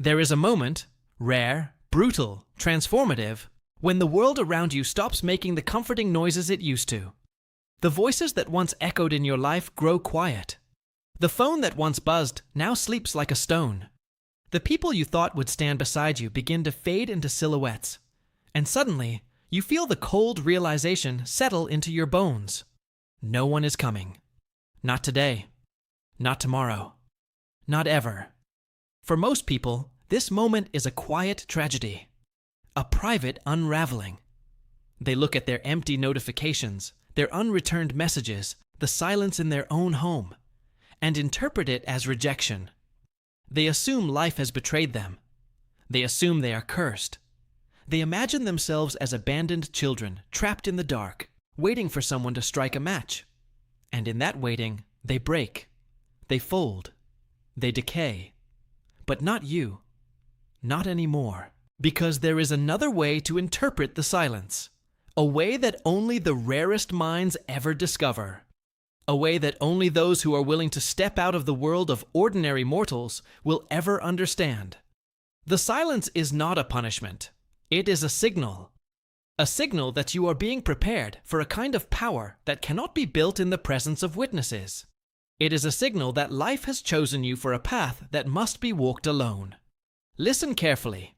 There is a moment, rare, brutal, transformative, when the world around you stops making the comforting noises it used to. The voices that once echoed in your life grow quiet. The phone that once buzzed now sleeps like a stone. The people you thought would stand beside you begin to fade into silhouettes. And suddenly, you feel the cold realization settle into your bones. No one is coming. Not today. Not tomorrow. Not ever. For most people, this moment is a quiet tragedy. A private unraveling. They look at their empty notifications, their unreturned messages, the silence in their own home, and interpret it as rejection. They assume life has betrayed them. They assume they are cursed. They imagine themselves as abandoned children, trapped in the dark, waiting for someone to strike a match. And in that waiting, they break. They fold. They decay. But not you. Not anymore. Because there is another way to interpret the silence. A way that only the rarest minds ever discover. A way that only those who are willing to step out of the world of ordinary mortals will ever understand. The silence is not a punishment. It is a signal. A signal that you are being prepared for a kind of power that cannot be built in the presence of witnesses. It is a signal that life has chosen you for a path that must be walked alone. Listen carefully.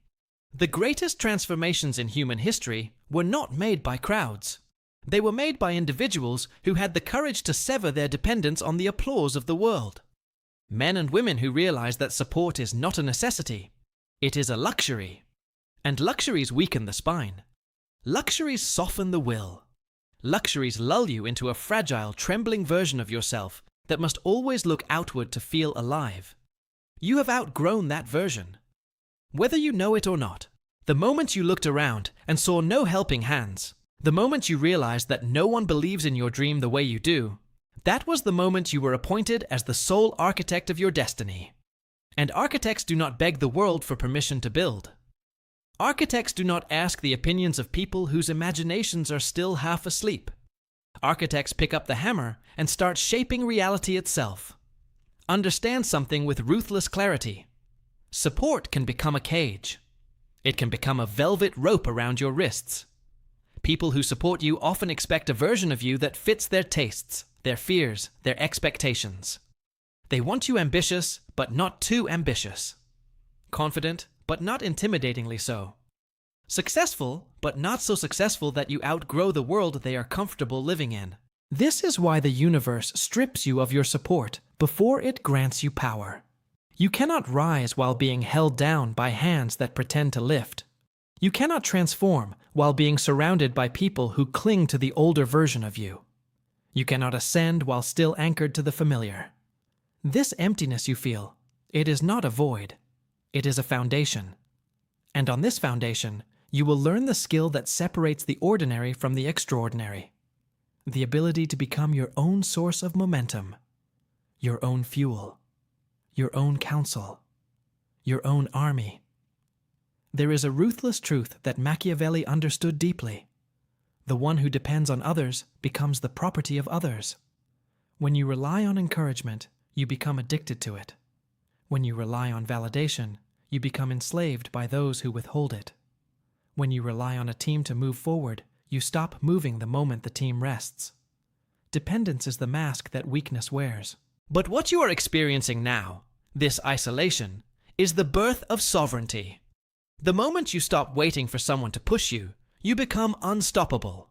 The greatest transformations in human history were not made by crowds. They were made by individuals who had the courage to sever their dependence on the applause of the world. Men and women who realized that support is not a necessity. It is a luxury. And luxuries weaken the spine. Luxuries soften the will. Luxuries lull you into a fragile, trembling version of yourself that must always look outward to feel alive. You have outgrown that version. Whether you know it or not, the moment you looked around and saw no helping hands, the moment you realized that no one believes in your dream the way you do, that was the moment you were appointed as the sole architect of your destiny. And architects do not beg the world for permission to build. Architects do not ask the opinions of people whose imaginations are still half asleep. Architects pick up the hammer and start shaping reality itself. Understand something with ruthless clarity. Support can become a cage. It can become a velvet rope around your wrists. People who support you often expect a version of you that fits their tastes, their fears, their expectations. They want you ambitious, but not too ambitious. Confident, but not intimidatingly so. Successful, but not so successful that you outgrow the world they are comfortable living in. This is why the universe strips you of your support before it grants you power. You cannot rise while being held down by hands that pretend to lift. You cannot transform while being surrounded by people who cling to the older version of you. You cannot ascend while still anchored to the familiar. This emptiness you feel, it is not a void. It is a foundation. And on this foundation, you will learn the skill that separates the ordinary from the extraordinary. The ability to become your own source of momentum, your own fuel, your own counsel, your own army. There is a ruthless truth that Machiavelli understood deeply. The one who depends on others becomes the property of others. When you rely on encouragement, you become addicted to it. When you rely on validation, you become enslaved by those who withhold it. When you rely on a team to move forward, you stop moving the moment the team rests. Dependence is the mask that weakness wears. But what you are experiencing now, this isolation, is the birth of sovereignty. The moment you stop waiting for someone to push you, you become unstoppable.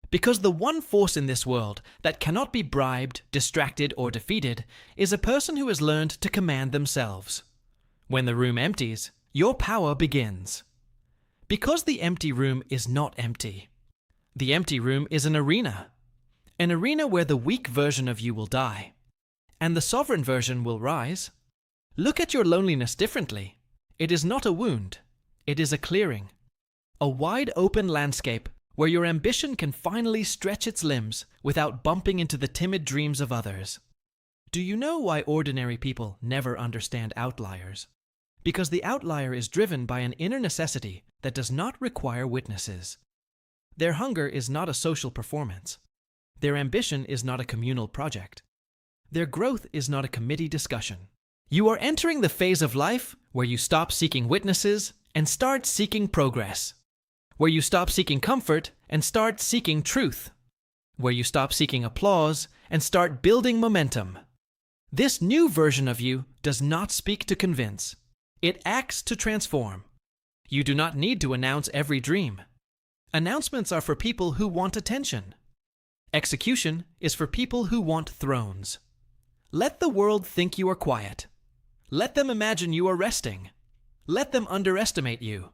Because the one force in this world that cannot be bribed, distracted, or defeated is a person who has learned to command themselves. When the room empties, your power begins. Because the empty room is not empty. The empty room is an arena where the weak version of you will die, and the sovereign version will rise. Look at your loneliness differently. It is not a wound. It is a clearing. A wide open landscape where your ambition can finally stretch its limbs without bumping into the timid dreams of others. Do you know why ordinary people never understand outliers? Because the outlier is driven by an inner necessity that does not require witnesses. Their hunger is not a social performance. Their ambition is not a communal project. Their growth is not a committee discussion. You are entering the phase of life where you stop seeking witnesses and start seeking progress. Where you stop seeking comfort and start seeking truth. Where you stop seeking applause and start building momentum. This new version of you does not speak to convince. It acts to transform. You do not need to announce every dream. Announcements are for people who want attention. Execution is for people who want thrones. Let the world think you are quiet. Let them imagine you are resting. Let them underestimate you.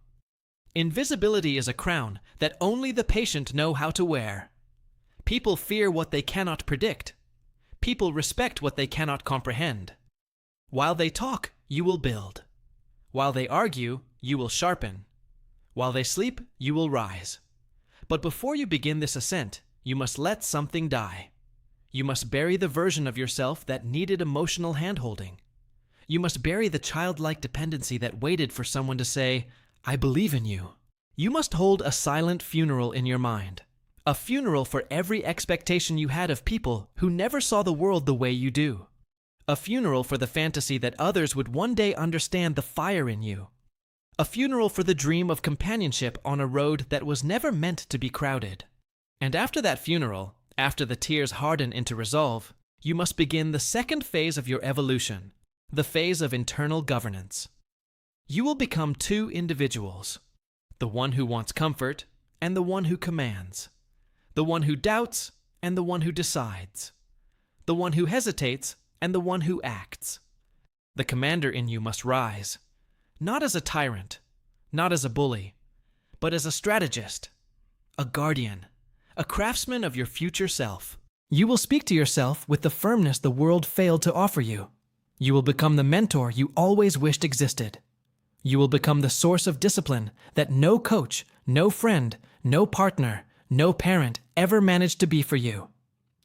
Invisibility is a crown that only the patient know how to wear. People fear what they cannot predict. People respect what they cannot comprehend. While they talk, you will build. While they argue, you will sharpen. While they sleep, you will rise. But before you begin this ascent, you must let something die. You must bury the version of yourself that needed emotional handholding. You must bury the childlike dependency that waited for someone to say, "I believe in you." You must hold a silent funeral in your mind. A funeral for every expectation you had of people who never saw the world the way you do. A funeral for the fantasy that others would one day understand the fire in you. A funeral for the dream of companionship on a road that was never meant to be crowded. And after that funeral, after the tears harden into resolve, you must begin the second phase of your evolution, the phase of internal governance. You will become two individuals, the one who wants comfort and the one who commands, the one who doubts and the one who decides, the one who hesitates and the one who acts. The commander in you must rise, not as a tyrant, not as a bully, but as a strategist, a guardian, a craftsman of your future self. You will speak to yourself with the firmness the world failed to offer you. You will become the mentor you always wished existed. You will become the source of discipline that no coach, no friend, no partner, no parent ever managed to be for you.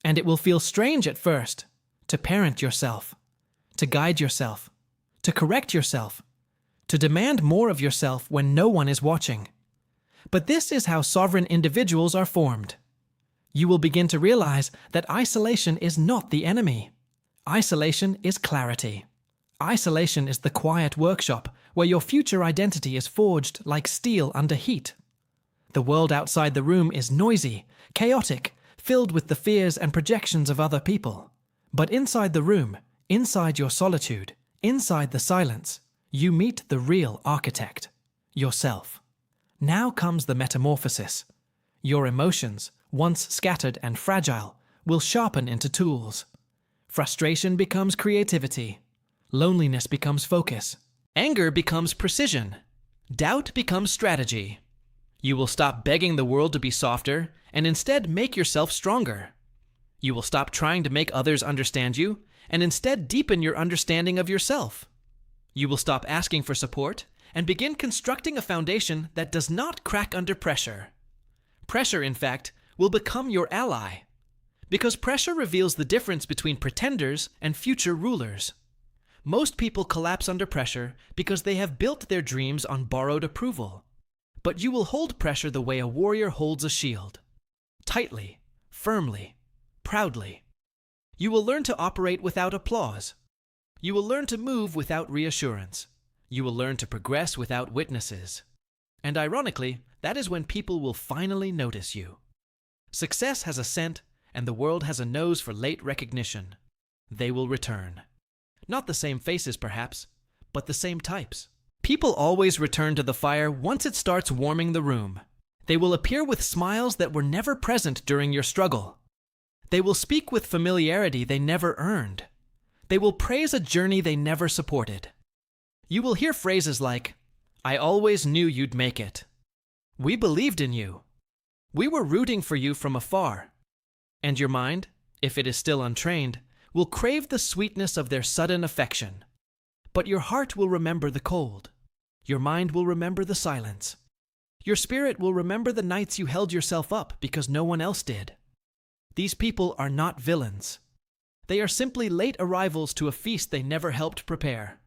And it will feel strange at first to parent yourself, to guide yourself, to correct yourself, to demand more of yourself when no one is watching. But this is how sovereign individuals are formed. You will begin to realize that isolation is not the enemy. Isolation is clarity. Isolation is the quiet workshop where your future identity is forged like steel under heat. The world outside the room is noisy, chaotic, filled with the fears and projections of other people. But inside the room, inside your solitude, inside the silence, you meet the real architect, yourself. Now comes the metamorphosis. Your emotions, once scattered and fragile, will sharpen into tools. Frustration becomes creativity. Loneliness becomes focus. Anger becomes precision. Doubt becomes strategy. You will stop begging the world to be softer and instead make yourself stronger. You will stop trying to make others understand you and instead deepen your understanding of yourself. You will stop asking for support and begin constructing a foundation that does not crack under pressure. Pressure, in fact, will become your ally. Because pressure reveals the difference between pretenders and future rulers. Most people collapse under pressure because they have built their dreams on borrowed approval. But you will hold pressure the way a warrior holds a shield. Tightly, firmly, proudly. You will learn to operate without applause. You will learn to move without reassurance. You will learn to progress without witnesses. And ironically, that is when people will finally notice you. Success has a scent, and the world has a nose for late recognition. They will return. Not the same faces, perhaps, but the same types. People always return to the fire once it starts warming the room. They will appear with smiles that were never present during your struggle. They will speak with familiarity they never earned. They will praise a journey they never supported. You will hear phrases like, "I always knew you'd make it." "We believed in you." "We were rooting for you from afar." And your mind, if it is still untrained, will crave the sweetness of their sudden affection. But your heart will remember the cold. Your mind will remember the silence. Your spirit will remember the nights you held yourself up because no one else did. These people are not villains. They are simply late arrivals to a feast they never helped prepare.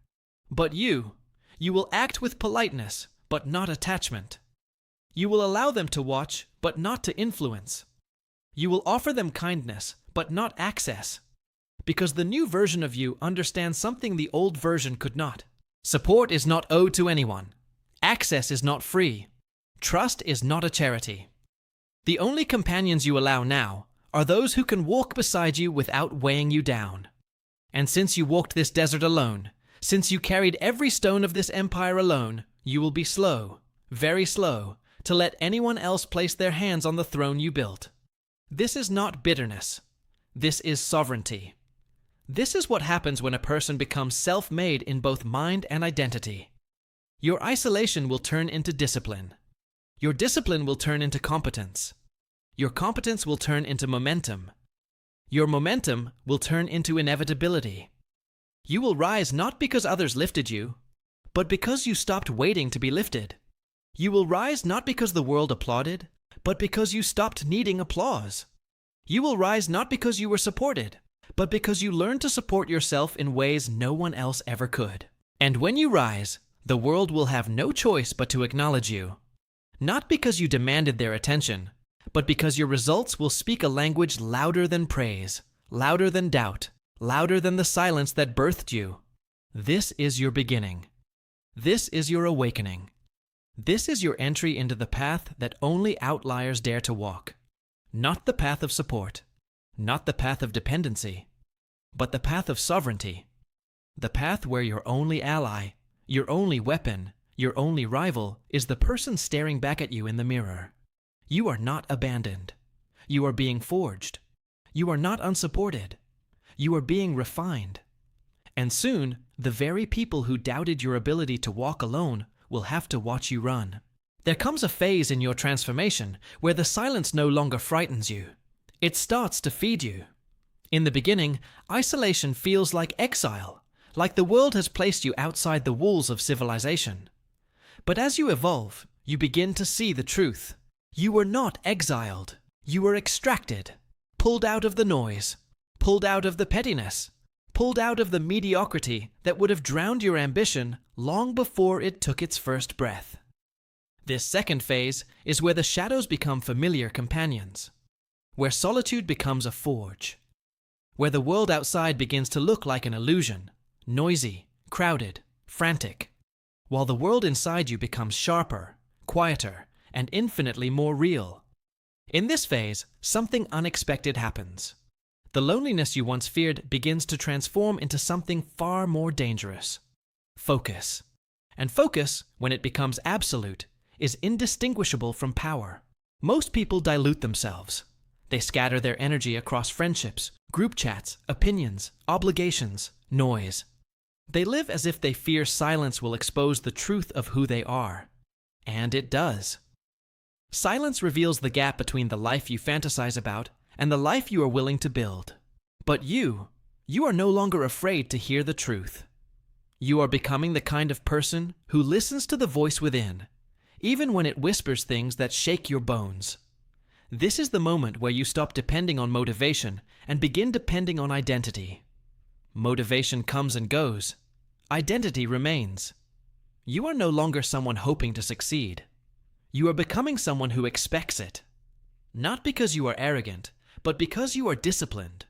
But you will act with politeness, but not attachment. You will allow them to watch, but not to influence. You will offer them kindness, but not access. Because the new version of you understands something the old version could not. Support is not owed to anyone. Access is not free. Trust is not a charity. The only companions you allow now are those who can walk beside you without weighing you down. And since you walked this desert alone, since you carried every stone of this empire alone, you will be slow, very slow, to let anyone else place their hands on the throne you built. This is not bitterness. This is sovereignty. This is what happens when a person becomes self-made in both mind and identity. Your isolation will turn into discipline. Your discipline will turn into competence. Your competence will turn into momentum. Your momentum will turn into inevitability. You will rise not because others lifted you, but because you stopped waiting to be lifted. You will rise not because the world applauded, but because you stopped needing applause. You will rise not because you were supported, but because you learned to support yourself in ways no one else ever could. And when you rise, the world will have no choice but to acknowledge you. Not because you demanded their attention, but because your results will speak a language louder than praise, louder than doubt, louder than the silence that birthed you. This is your beginning. This is your awakening. This is your entry into the path that only outliers dare to walk. Not the path of support, not the path of dependency, but the path of sovereignty. The path where your only ally, your only weapon, your only rival is the person staring back at you in the mirror. You are not abandoned. You are being forged. You are not unsupported. You are being refined. And soon, the very people who doubted your ability to walk alone will have to watch you run. There comes a phase in your transformation where the silence no longer frightens you. It starts to feed you. In the beginning, isolation feels like exile, like the world has placed you outside the walls of civilization. But as you evolve, you begin to see the truth. You were not exiled. You were extracted, pulled out of the noise, pulled out of the pettiness, pulled out of the mediocrity that would have drowned your ambition long before it took its first breath. This second phase is where the shadows become familiar companions, where solitude becomes a forge, where the world outside begins to look like an illusion, noisy, crowded, frantic, while the world inside you becomes sharper, quieter, and infinitely more real. In this phase, something unexpected happens. The loneliness you once feared begins to transform into something far more dangerous. Focus. And focus, when it becomes absolute, is indistinguishable from power. Most people dilute themselves. They scatter their energy across friendships, group chats, opinions, obligations, noise. They live as if they fear silence will expose the truth of who they are. And it does. Silence reveals the gap between the life you fantasize about and the life you are willing to build. But you are no longer afraid to hear the truth. You are becoming the kind of person who listens to the voice within, even when it whispers things that shake your bones. This is the moment where you stop depending on motivation and begin depending on identity. Motivation comes and goes. Identity remains. You are no longer someone hoping to succeed. You are becoming someone who expects it. Not because you are arrogant, but because you are disciplined.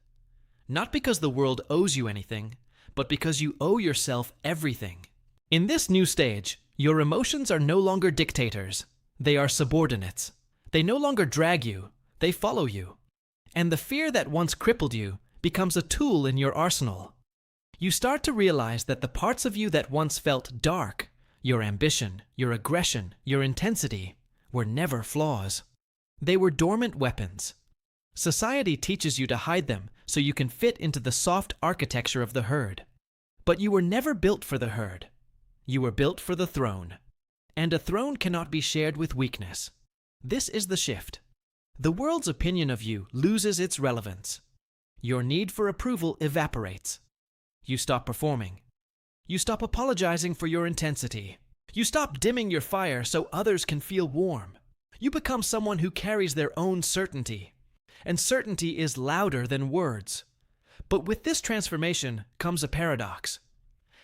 Not because the world owes you anything, but because you owe yourself everything. In this new stage, your emotions are no longer dictators. They are subordinates. They no longer drag you. They follow you. And the fear that once crippled you becomes a tool in your arsenal. You start to realize that the parts of you that once felt dark, your ambition, your aggression, your intensity, were never flaws. They were dormant weapons. Society teaches you to hide them so you can fit into the soft architecture of the herd. But you were never built for the herd. You were built for the throne. And a throne cannot be shared with weakness. This is the shift. The world's opinion of you loses its relevance. Your need for approval evaporates. You stop performing. You stop apologizing for your intensity. You stop dimming your fire so others can feel warm. You become someone who carries their own certainty. And certainty is louder than words. But with this transformation comes a paradox.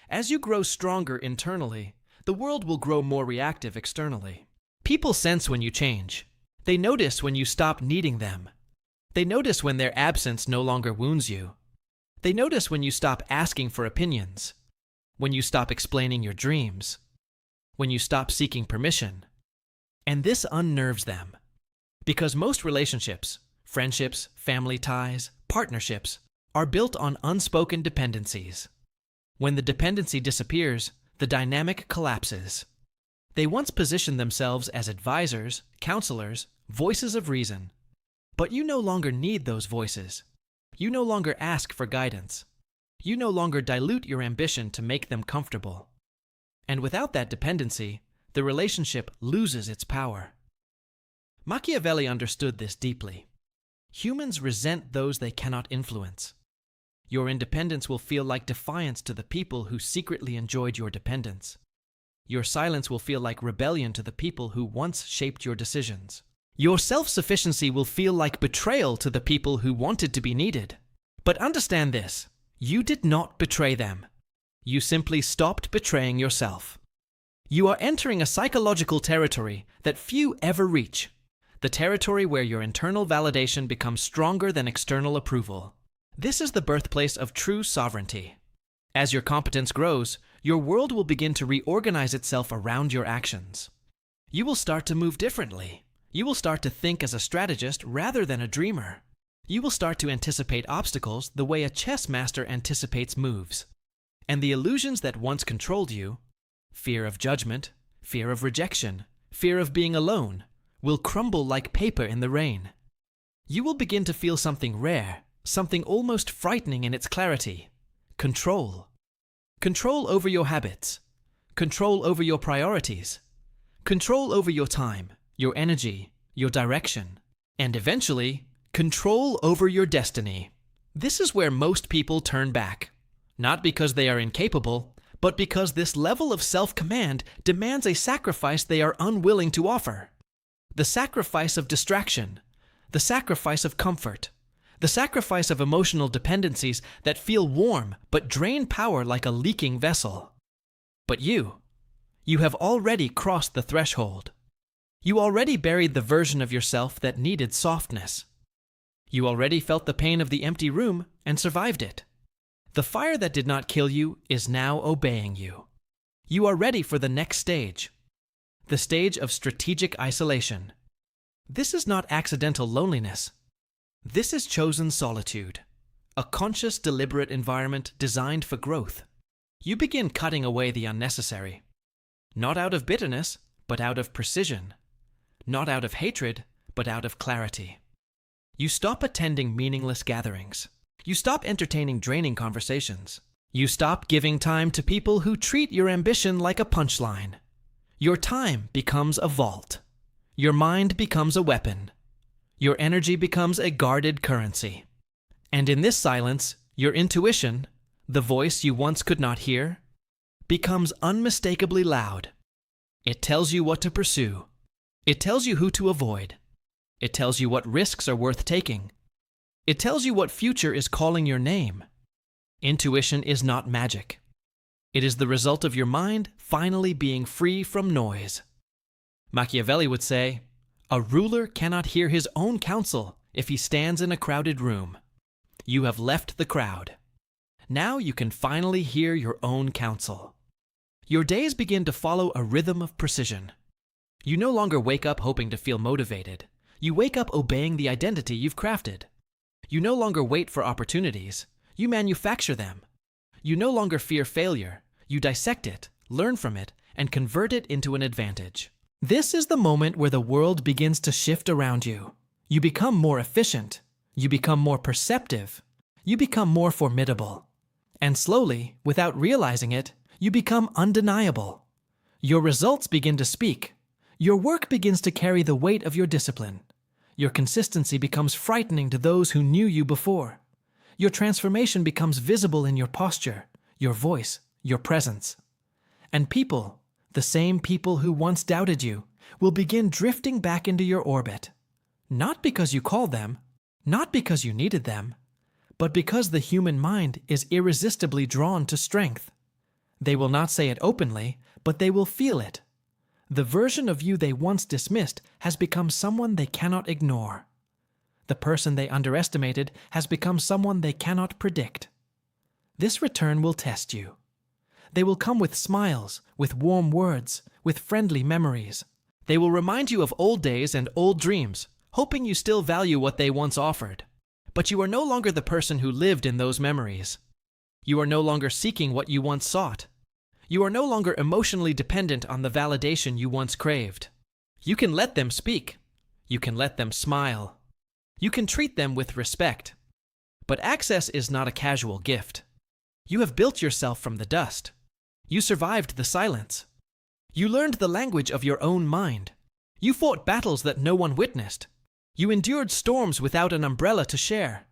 As you grow stronger internally, the world will grow more reactive externally. People sense when you change. They notice when you stop needing them. They notice when their absence no longer wounds you. They notice when you stop asking for opinions, when you stop explaining your dreams, when you stop seeking permission. And this unnerves them. Because most relationships, friendships, family ties, partnerships, are built on unspoken dependencies. When the dependency disappears, the dynamic collapses. They once positioned themselves as advisors, counselors, voices of reason. But you no longer need those voices. You no longer ask for guidance. You no longer dilute your ambition to make them comfortable. And without that dependency, the relationship loses its power. Machiavelli understood this deeply. Humans resent those they cannot influence. Your independence will feel like defiance to the people who secretly enjoyed your dependence. Your silence will feel like rebellion to the people who once shaped your decisions. Your self-sufficiency will feel like betrayal to the people who wanted to be needed. But understand this, you did not betray them. You simply stopped betraying yourself. You are entering a psychological territory that few ever reach, the territory where your internal validation becomes stronger than external approval. This is the birthplace of true sovereignty. As your competence grows, your world will begin to reorganize itself around your actions. You will start to move differently. You will start to think as a strategist rather than a dreamer. You will start to anticipate obstacles the way a chess master anticipates moves. And the illusions that once controlled you, fear of judgment, fear of rejection, fear of being alone, will crumble like paper in the rain. You will begin to feel something rare, something almost frightening in its clarity. Control. Control over your habits. Control over your priorities. Control over your time, your energy, your direction, and eventually, control over your destiny. This is where most people turn back. Not because they are incapable, but because this level of self-command demands a sacrifice they are unwilling to offer. The sacrifice of distraction, the sacrifice of comfort, the sacrifice of emotional dependencies that feel warm but drain power like a leaking vessel. But you have already crossed the threshold. You already buried the version of yourself that needed softness. You already felt the pain of the empty room and survived it. The fire that did not kill you is now obeying you. You are ready for the next stage, the stage of strategic isolation. This is not accidental loneliness. This is chosen solitude, a conscious, deliberate environment designed for growth. You begin cutting away the unnecessary, not out of bitterness, but out of precision. Not out of hatred, but out of clarity. You stop attending meaningless gatherings. You stop entertaining draining conversations. You stop giving time to people who treat your ambition like a punchline. Your time becomes a vault. Your mind becomes a weapon. Your energy becomes a guarded currency. And in this silence, your intuition, the voice you once could not hear, becomes unmistakably loud. It tells you what to pursue. It tells you who to avoid. It tells you what risks are worth taking. It tells you what future is calling your name. Intuition is not magic. It is the result of your mind finally being free from noise. Machiavelli would say, "A ruler cannot hear his own counsel if he stands in a crowded room." You have left the crowd. Now you can finally hear your own counsel. Your days begin to follow a rhythm of precision. You no longer wake up hoping to feel motivated. You wake up obeying the identity you've crafted. You no longer wait for opportunities. You manufacture them. You no longer fear failure. You dissect it, learn from it, and convert it into an advantage. This is the moment where the world begins to shift around you. You become more efficient. You become more perceptive. You become more formidable. And slowly, without realizing it, you become undeniable. Your results begin to speak. Your work begins to carry the weight of your discipline. Your consistency becomes frightening to those who knew you before. Your transformation becomes visible in your posture, your voice, your presence. And people, the same people who once doubted you, will begin drifting back into your orbit. Not because you called them, not because you needed them, but because the human mind is irresistibly drawn to strength. They will not say it openly, but they will feel it. The version of you they once dismissed has become someone they cannot ignore. The person they underestimated has become someone they cannot predict. This return will test you. They will come with smiles, with warm words, with friendly memories. They will remind you of old days and old dreams, hoping you still value what they once offered. But you are no longer the person who lived in those memories. You are no longer seeking what you once sought. You are no longer emotionally dependent on the validation you once craved. You can let them speak. You can let them smile. You can treat them with respect. But access is not a casual gift. You have built yourself from the dust. You survived the silence. You learned the language of your own mind. You fought battles that no one witnessed. You endured storms without an umbrella to share.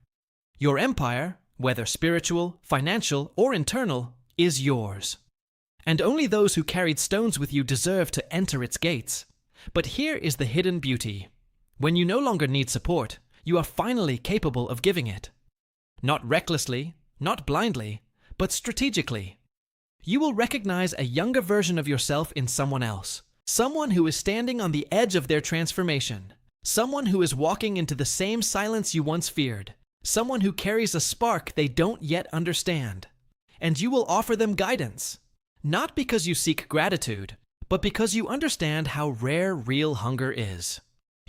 Your empire, whether spiritual, financial, or internal, is yours. And only those who carried stones with you deserve to enter its gates. But here is the hidden beauty. When you no longer need support, you are finally capable of giving it. Not recklessly, not blindly, but strategically. You will recognize a younger version of yourself in someone else. Someone who is standing on the edge of their transformation. Someone who is walking into the same silence you once feared. Someone who carries a spark they don't yet understand. And you will offer them guidance. Not because you seek gratitude, but because you understand how rare real hunger is.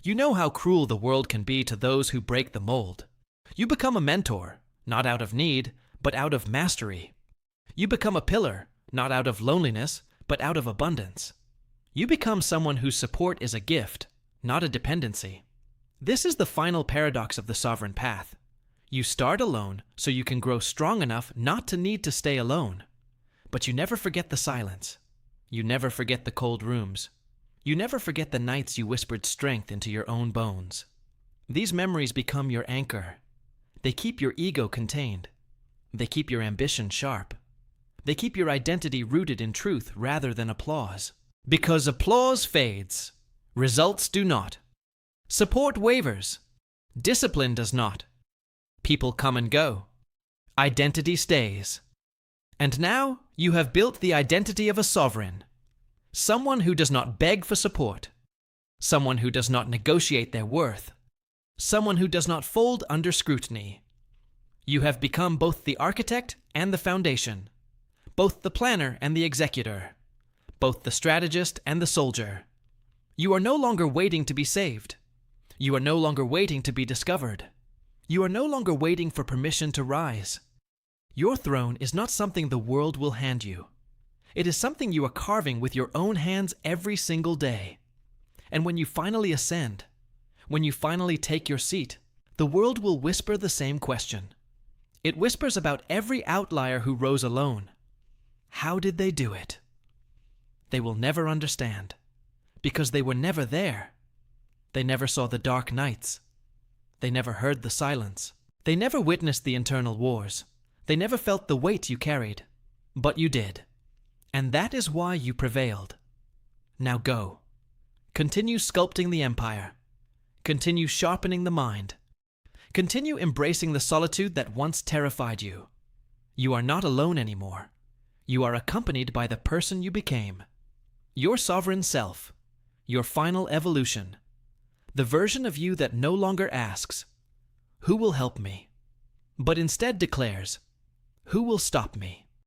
You know how cruel the world can be to those who break the mold. You become a mentor, not out of need, but out of mastery. You become a pillar, not out of loneliness, but out of abundance. You become someone whose support is a gift, not a dependency. This is the final paradox of the sovereign path. You start alone so you can grow strong enough not to need to stay alone. But you never forget the silence. You never forget the cold rooms. You never forget the nights you whispered strength into your own bones. These memories become your anchor. They keep your ego contained. They keep your ambition sharp. They keep your identity rooted in truth rather than applause. Because applause fades. Results do not. Support wavers. Discipline does not. People come and go. Identity stays. And now you have built the identity of a sovereign. Someone who does not beg for support. Someone who does not negotiate their worth. Someone who does not fold under scrutiny. You have become both the architect and the foundation. Both the planner and the executor. Both the strategist and the soldier. You are no longer waiting to be saved. You are no longer waiting to be discovered. You are no longer waiting for permission to rise. Your throne is not something the world will hand you. It is something you are carving with your own hands every single day. And when you finally ascend, when you finally take your seat, the world will whisper the same question. It whispers about every outlier who rose alone. How did they do it? They will never understand, because they were never there. They never saw the dark nights. They never heard the silence. They never witnessed the internal wars. They never felt the weight you carried. But you did. And that is why you prevailed. Now go. Continue sculpting the empire. Continue sharpening the mind. Continue embracing the solitude that once terrified you. You are not alone anymore. You are accompanied by the person you became. Your sovereign self. Your final evolution. The version of you that no longer asks, "Who will help me?" but instead declares, "Who will stop me?"